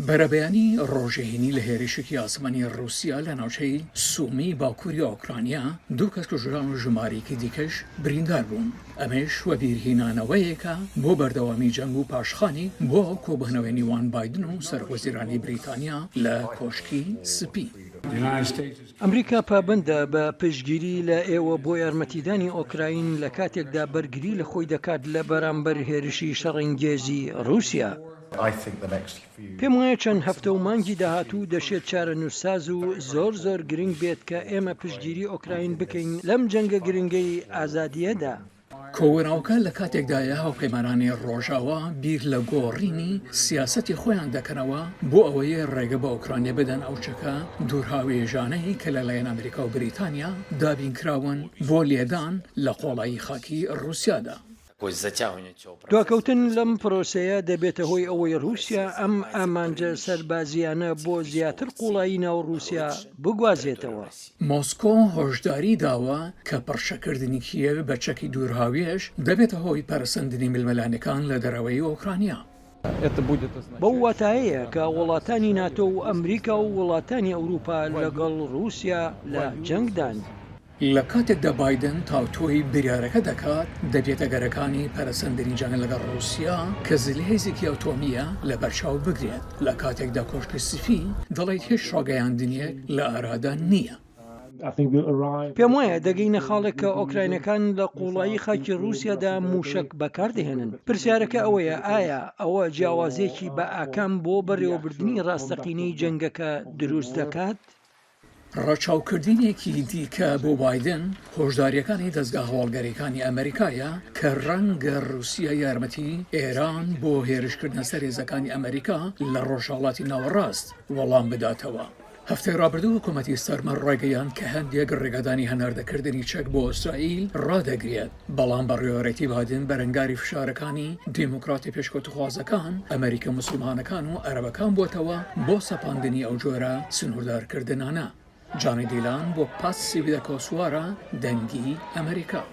بەرەبەیانی ڕۆژەهێنی لە هێرشێکی ئاسمانی رووسیا لە ناوچەی سومی باکووری ئۆکرانیا دوو کەس کوژران و ژمارەیەکی دیکەش بریندار بوون. ئەمەش وە بیرهێنانەوەیەکە بۆ بەردەوامی جەنگ و پاشخانی بۆ کۆبوونەوەی نێوان بایدن و سەرۆکوەزیرانی بریتانیا لە کۆشکی سپی. ئەمریکا پابندە بە پشتگیری لە ئێوە بۆ یارمەتیدانی ئۆکراین لە کاتێکدا بەرگری لە خۆی دەکات لە بەرامبەر هێرشی شەڕەنگێزی رووسیا. پێم وایە چەند هەفتە و مانگی داهاتوو دەشێت چارەنووسساز و زۆر گرنگ بێت کە ئێمە پشتگیری ئۆکراین بکەین لەم جەنگە گرنگەی ئازادیەدا. کۆوەراوەکە لە کاتێکدایە هاوپەیمانانی ڕۆژاوە بیر لە گۆڕینی سیاسەتی خۆیان دەکەنەوە بۆ ئەوەیە ڕێگە بە ئۆکرانیا بدەن ئەو چەکە دوورهاوێژانەی کە لەلایەن ئەمریکا و بریتانیا دابینکراون بۆ لێدان لە قۆڵایی خاکی رووسیادا. دواکەوتن لەم پرۆسەیە دەبێتە هۆی ئەوەی رووسیا ئەم ئامانجە سەربازیانە بۆ زیاتر قوڵایی ناو رووسیا بگوازێتەوە. مۆسکۆ هۆشداری داوە کە پڕشەکردنی کیێڤ بە چەکی دوورهاوێژ دەبێتە هۆی پەرسەندنی ململانەکان لە دەرەوەی ئۆکرانیا. بەو واتایەیە کە وڵاتانی ناتۆ و ئەمریکا و وڵاتانی ئەوروپا لەگەڵ رووسیا لە جەنگدان. لە کاتێکدا بایدن تاوتۆی بریارەکە دەکات دەبێتە گەرەکانی پەرسەندنی جەنگ لەگەڵ رووسیا کە زلهێزێکی ئۆتۆمیە لە بەرچاو بگرێت لە کاتێکدا کۆشکی سفی دەڵێت هیچ ڕاگەیاندنیەک لە ئارادا نییە. پێم وایە دەگەینە خاڵێک کە ئۆکراینەکان لە قوڵایی خاکی رووسیادا موشک بەکاردەهێنن. پرسیارەکە ئەوەیە ئایا ئەوە جیاوازێکی بە ئاکام بۆ بەڕێوەبردننی ڕاستەقینەی جەنگەکە دروست دەکات؟ ڕاچاوکردنێکی دیکە بۆ بایدن هۆشداریەکانی دەستگا هەواڵگەریەکانی ئەمریکایە کە ڕەنگە رووسیا یارمەتی ئێران بۆ هێرشکردنە سەرێزەکانی ئەمریکا لە ڕۆژهەڵاتی ناوەڕاست وەڵام بداتەوە. هەفتەی ڕابردوو حکوومەتی سەرمە ڕایگەیان کە هەندێک ڕێگەدانی هەناردەکردنی چەک بۆ ئیسرائیل ڕادەگرێت، بەڵام بەڕێوەبەری بادن بەرەنگاری فشارەکانی دیموکراتی پێشکەوتوخوازەکان ئەمریکا موسڵمانەکان و عەرەبەکان بۆتەوە بۆ سەپاندنی ئەو جۆرە سنووردارکردنانە. جانی دیلان بۆ پاسی ویدە کۆسوارە دەنگی ئەمریکا.